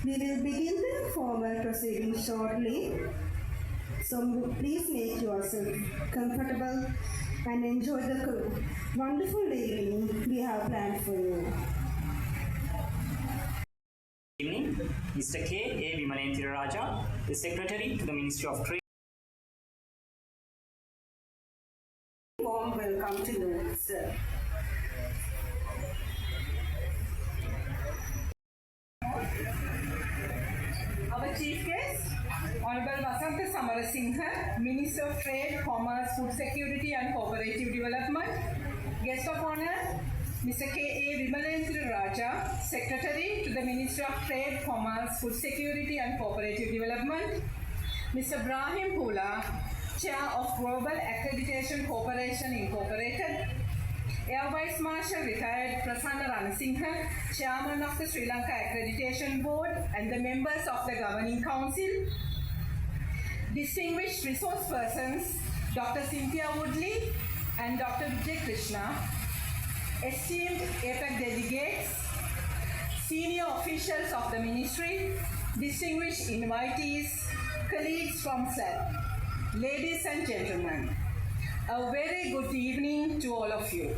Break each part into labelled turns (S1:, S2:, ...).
S1: We will begin the formal proceedings shortly, so please make yourself comfortable and enjoy the wonderful evening we have planned for you.
S2: Good evening, Mr. K. A. Vimalendra Raja, the Secretary to the Ministry of Trade.
S1: Warm welcome to you, sir.
S3: Our chief guest, Honorable Vasantha Samarasinghe, Minister of Trade, Commerce, Food Security and Cooperative Development. Guest of honor, Mr. K. A. Vimalendra Raja, Secretary to the Ministry of Trade, Commerce, Food Security and Cooperative Development. Mr. Brahim Pula, Chair of Global Accreditation Corporation Incorporated. Air Vice Marshal Retired Prasanna Ranasinghe, Chairman of the Sri Lanka Accreditation Board and the members of the Governing Council. Distinguished resource persons, Dr. Cynthia Woodley and Dr. Vijay Krishna. Esteemed Apac delegates, senior officials of the ministry, distinguished invitees, colleagues from SLAB, ladies and gentlemen, a very good evening to all of you.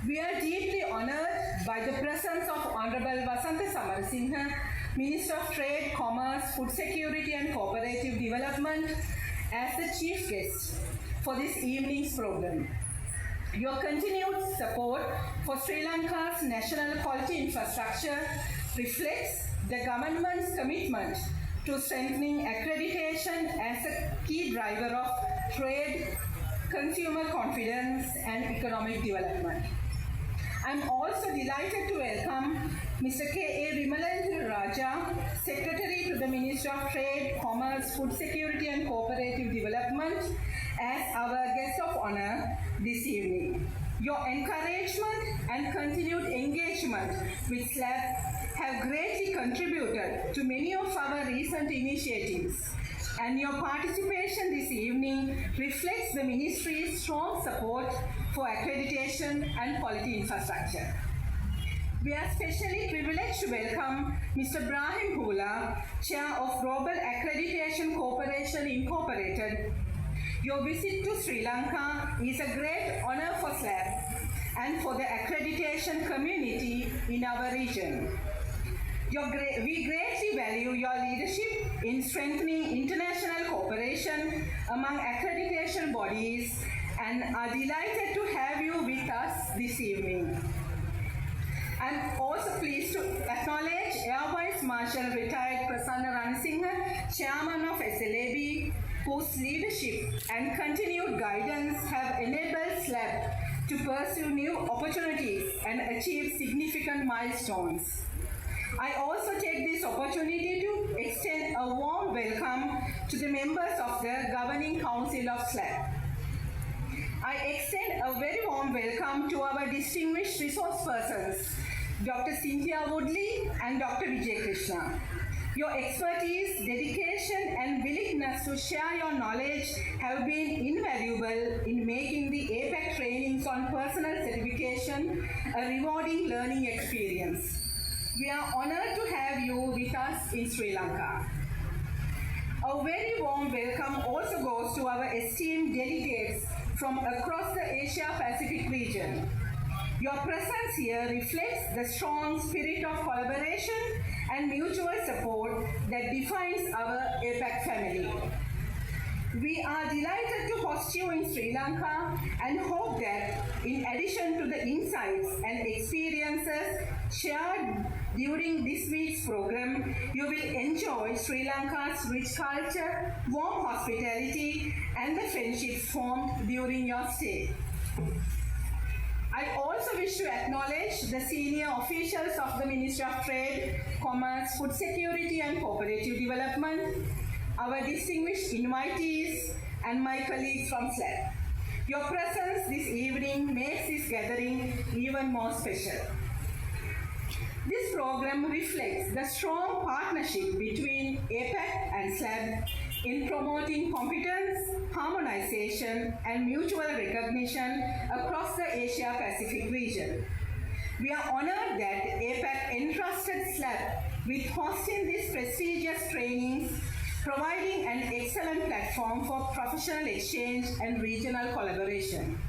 S3: We are deeply honored by the presence of Honorable Vasantha Samarasinghe, Minister of Trade, Commerce, Food Security and Cooperative Development as the chief guest for this evening's program. Your continued support for Sri Lanka's national quality infrastructure reflects the government's commitment to strengthening accreditation as a key driver of trade, consumer confidence and economic development. I'm also delighted to welcome Mr. K. A. Vimalendra Raja, Secretary to the Ministry of Trade, Commerce, Food Security and Cooperative Development as our guest of honor this evening. Your encouragement and continued engagement with SLAB have greatly contributed to many of our recent initiatives, and your participation this evening reflects the Ministry's strong support for accreditation and quality infrastructure. We are especially privileged to welcome Mr. Brahim Pula, Chair of Global Accreditation Corporation Incorporated. Your visit to Sri Lanka is a great honor for SLAB and for the accreditation community in our region. We greatly value your leadership in strengthening international cooperation among accreditation bodies and are delighted to have you with us this evening. I'm also pleased to acknowledge Air Vice Marshal Retired Prasanna Ranasinghe, Chairman of SLAB, whose leadership and continued guidance have enabled SLAB to pursue new opportunities and achieve significant milestones. I also take this opportunity to extend a warm welcome to the members of the Governing Council of SLAB. I extend a very warm welcome to our distinguished resource persons, Dr. Cynthia Woodley and Dr. Vijay Krishna. Your expertise, dedication and willingness to share your knowledge have been invaluable in making the Apac trainings on personal certification a rewarding learning experience. We are honored to have you with us in Sri Lanka. A very warm welcome also goes to our esteemed delegates from across the Asia-Pacific region. Your presence here reflects the strong spirit of collaboration and mutual support that defines our Apac family. We are delighted to host you in Sri Lanka and hope that in addition to the insights and experiences shared during this week's program, you will enjoy Sri Lanka's rich culture, warm hospitality, and the friendships formed during your stay. I also wish to acknowledge the senior officials of the Ministry of Trade, Commerce, Food Security and Cooperative Development, our distinguished invitees, and my colleagues from SLAB. Your presence this evening makes this gathering even more special. This program reflects the strong partnership between Apac and SLAB in promoting competence, harmonization, and mutual recognition across the Asia-Pacific region. We are honored that Apac entrusted SLAB with hosting these prestigious trainings, providing an excellent platform for professional exchange and regional collaboration.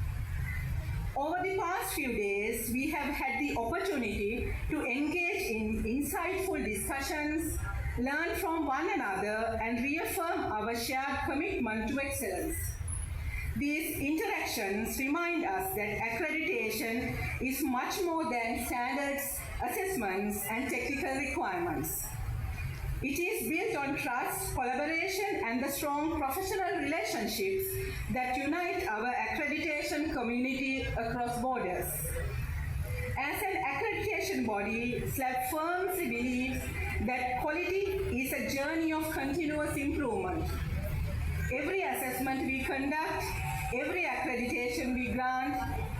S3: Over the past few days, we have had the opportunity to engage in insightful discussions, learn from one another, and reaffirm our shared commitment to excellence. These interactions remind us that accreditation is much more than standards, assessments, and technical requirements. It is built on trust, collaboration, and the strong professional relationships that unite our accreditation community across borders. As an accreditation body, SLAB firmly believes that quality is a journey of continuous improvement. Every assessment we conduct, every accreditation we grant,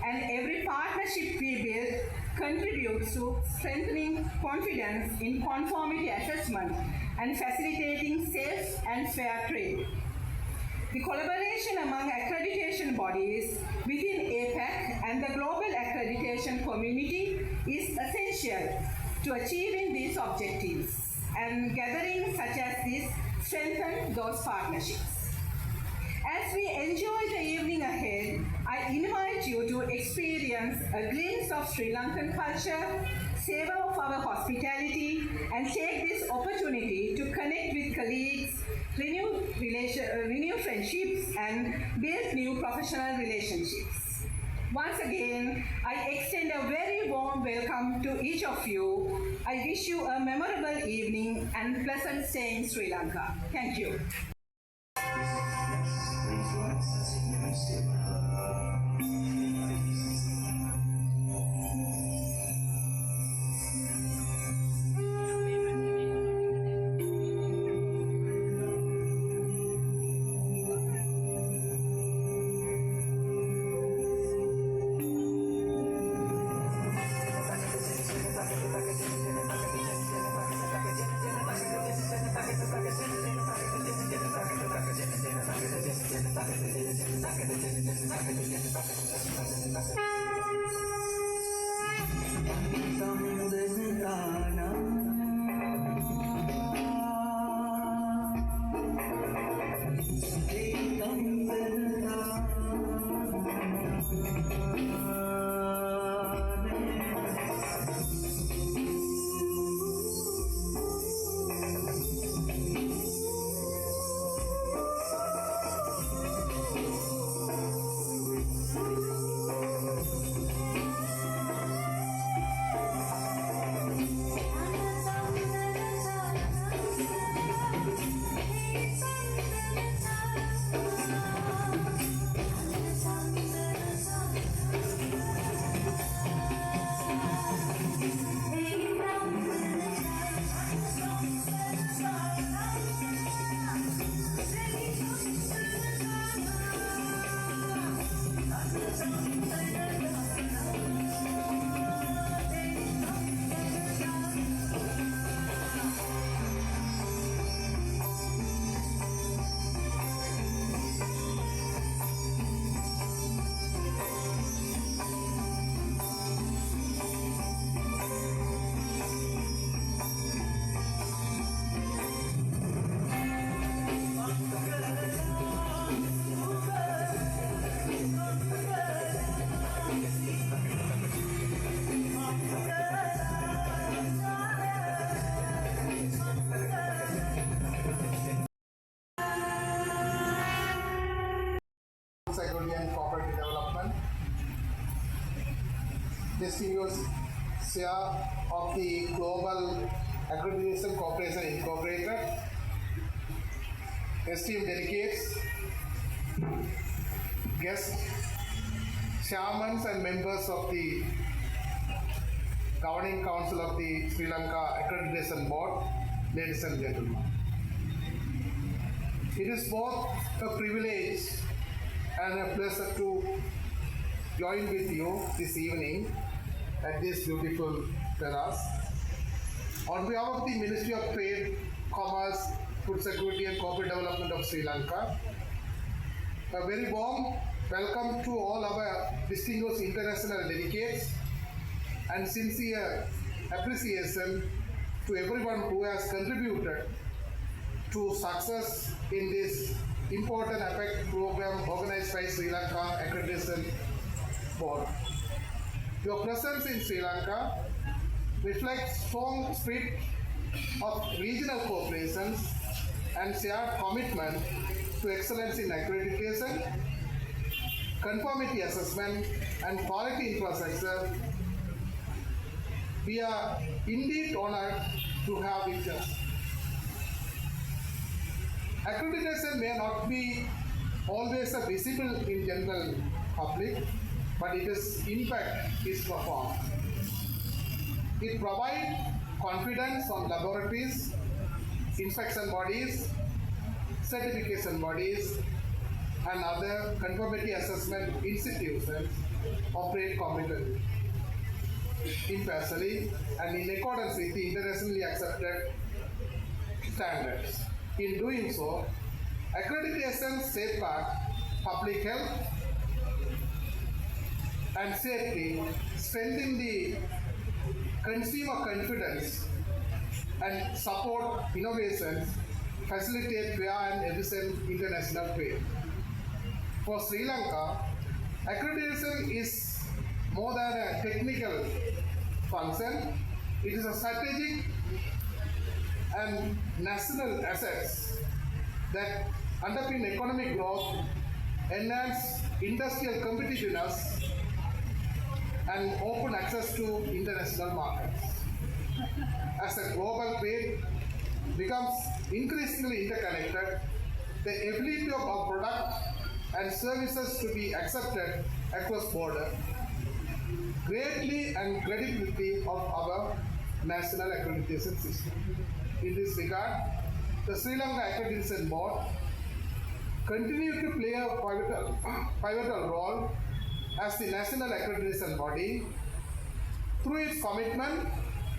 S3: and every partnership we build contributes to strengthening confidence in conformity assessment and facilitating safe and fair trade. The collaboration among accreditation bodies within Apac and the global accreditation community is essential to achieving these objectives, and gatherings such as this strengthen those partnerships. As we enjoy the evening ahead, I invite you to experience a glimpse of Sri Lankan culture, savor of our hospitality, and take this opportunity to connect with colleagues, renew friendships, and build new professional relationships. Once again, I extend a very warm welcome to each of you. I wish you a memorable evening and pleasant stay in Sri Lanka. Thank you.
S4: Security and Corporate Development, distinguished chair of the Global Accreditation Corporation Incorporated, esteemed delegates, guests, chairmen and members of the Governing Council of the Sri Lanka Accreditation Board, ladies and gentlemen. It is both a privilege and a pleasure to join with you this evening at this beautiful terrace. On behalf of the Ministry of Trade, Commerce, Food Security and Corporate Development of Sri Lanka, a very warm welcome to all our distinguished international delegates and sincere appreciation to everyone who has contributed to success in this important Apac program organized by Sri Lanka Accreditation Board. Your presence in Sri Lanka reflects strong spirit of regional cooperation and shared commitment to excellence in accreditation, conformity assessment, and quality infrastructure. We are indeed honored to have with us. Accreditation may not be always visible in general public, but its impact is profound. It provides confidence on laboratories, inspection bodies, certification bodies, and other conformity assessment institutions operate competently, impartially, and in accordance with the internationally accepted standards. In doing so, accreditation safeguards public health and safety, strengthen the consumer confidence, and support innovations, facilitate fair and efficient international trade. For Sri Lanka, accreditation is more than a technical function. It is a strategic and national assets that underpin economic growth, enhance industrial competitiveness, and open access to international markets. As a global trade becomes increasingly interconnected, the ability of our product and services to be accepted across borders greatly and credibility of our national accreditation system. In this regard, the Sri Lanka Accreditation Board continue to play a pivotal role as the national accreditation body through its commitment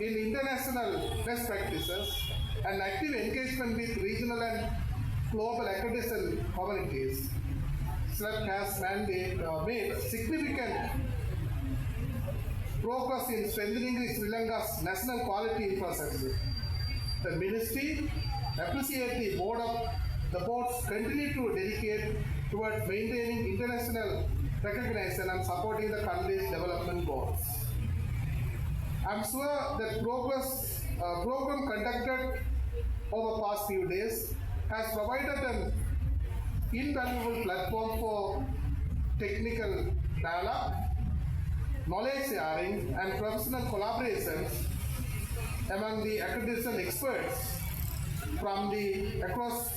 S4: in international best practices and active engagement with regional and global accreditation communities. SLAC has made significant progress in strengthening Sri Lanka's national quality infrastructure. The ministry appreciates the board's continue to dedicate towards maintaining international recognition and supporting the country's development goals. I'm sure that program conducted over past few days has provided an invaluable platform for technical dialogue, knowledge sharing, and professional collaborations among the accreditation experts from across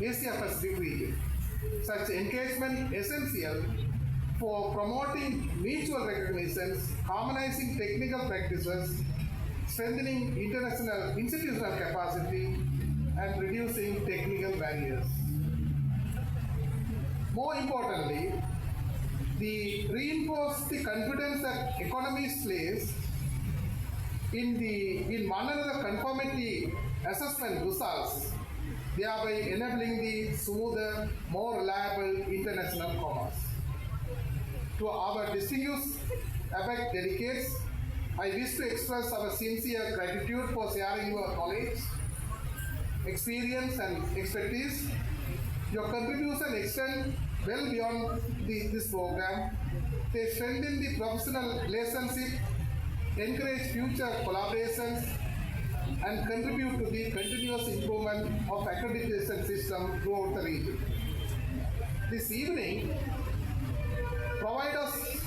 S4: Asia Pacific region. Such engagement is essential for promoting mutual recognitions, harmonizing technical practices, strengthening institutional capacity, and reducing technical barriers. More importantly, they reinforce the confidence that economies place in one another conformity assessment results, thereby enabling the smoother, more reliable international commerce. To our distinguished Apac delegates, I wish to express our sincere gratitude for sharing your knowledge, experience, and expertise. Your contribution extends well beyond this program. They strengthen the professional relationship, encourage future collaborations, and contribute to the continuous improvement of accreditation system throughout the region. This evening provide us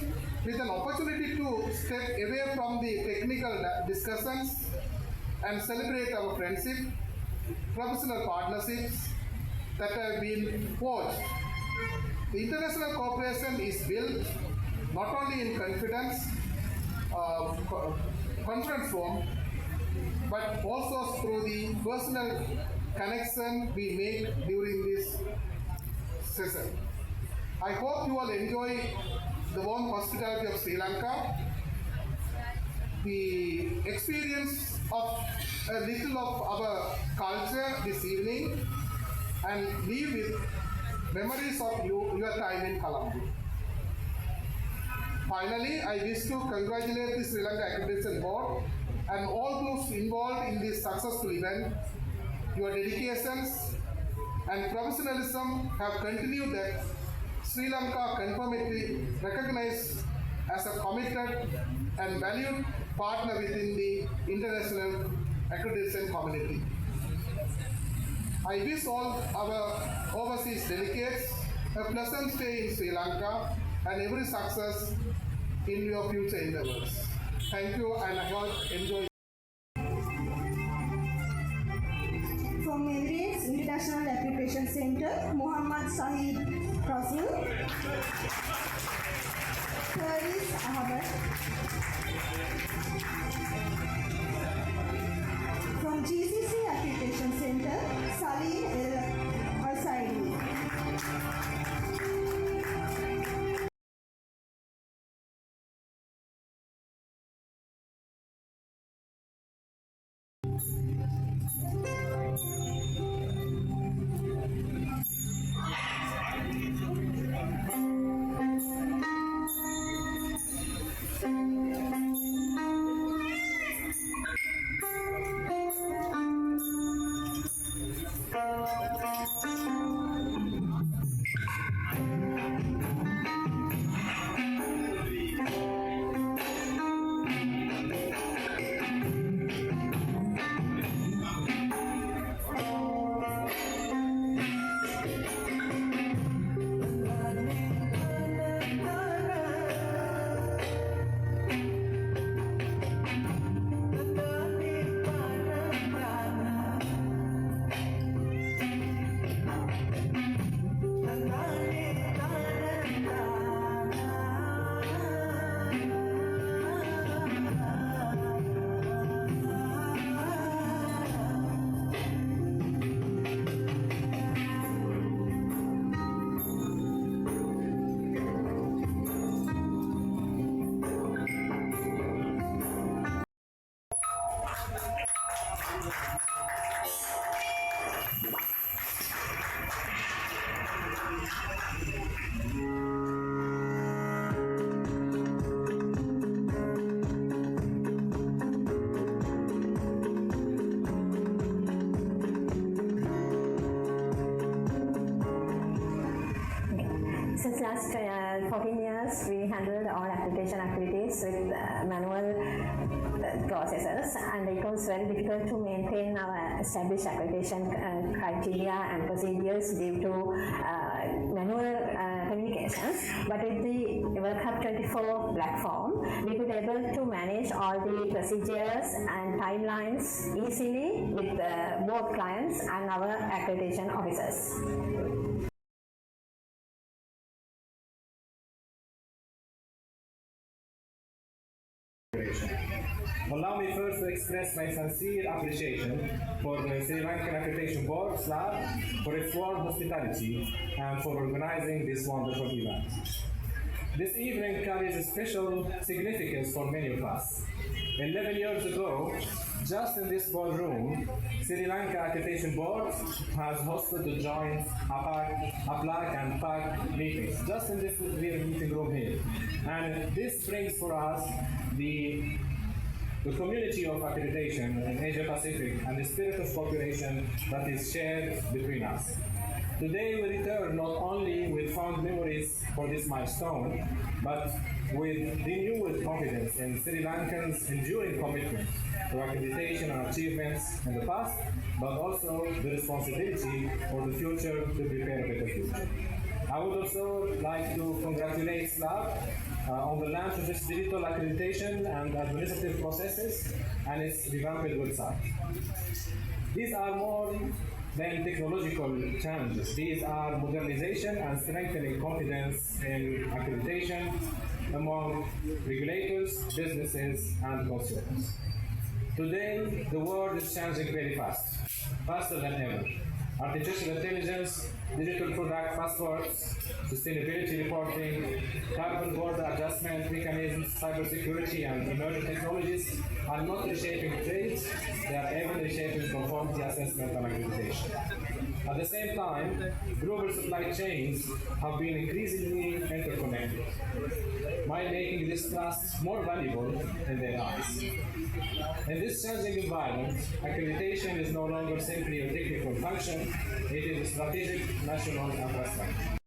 S4: with an opportunity to step away from the technical discussions and celebrate our friendship, professional partnerships that have been forged. The international cooperation is built not only in conference room, but also through the personal connection we make during this session. I hope you all enjoy the warm hospitality of Sri Lanka, the experience of a little of our culture this evening, and leave with memories of your time in Colombo. Finally, I wish to congratulate the Sri Lanka Accreditation Board and all those involved in this successful event. Your dedications and professionalism have continued that Sri Lanka confirmatory recognized as a committed and valued partner within the international accreditation community. I wish all our overseas delegates a pleasant stay in Sri Lanka and every success in your future endeavors. Thank you, and I hope enjoy.
S1: From Emirates International Application Center, Muhammad Sahid Rasul, Faris Ahmed. From GCC Application Center, Salim El Al-Saidi.
S5: Since last 14 years, we handled all application activities with manual processes, and it was very difficult to maintain our established application criteria and procedures due to manual communications. But with the Boardwelcome 24 platform, we could able to manage all the procedures and timelines easily with both clients and our accreditation officers.
S6: Allow me first to express my sincere appreciation for the Sri Lankan Accreditation Board staff for its warm hospitality and for organizing this wonderful event. This evening carries a special significance for many of us. 11 years ago, just in this boardroom, Sri Lanka Accreditation Board has hosted the joint Apac and Apac meetings, just in this meeting room here. And this brings for us the community of accreditation in Asia Pacific and the spirit of cooperation that is shared between us. Today we return not only with fond memories for this milestone, but with renewed confidence in Sri Lankans' enduring commitment to accreditation and achievements in the past, but also the responsibility for the future to prepare a better future. I would also like to congratulate SLAB on the launch of its digital accreditation and administrative processes and its revamped website. These are more than technological challenges. These are modernization and strengthening confidence in accreditation among regulators, businesses, and consumers. Today, the world is changing very fast, faster than ever. Artificial intelligence digital product passports, sustainability reporting, carbon border adjustment mechanisms, cybersecurity, and emerging technologies are not reshaping trade, they are even reshaping conformity assessment and accreditation. At the same time, global supply chains have been increasingly interconnected, by making this trust more valuable in their eyes. In this changing environment, accreditation is no longer simply a technical function, it is a strategic national investment.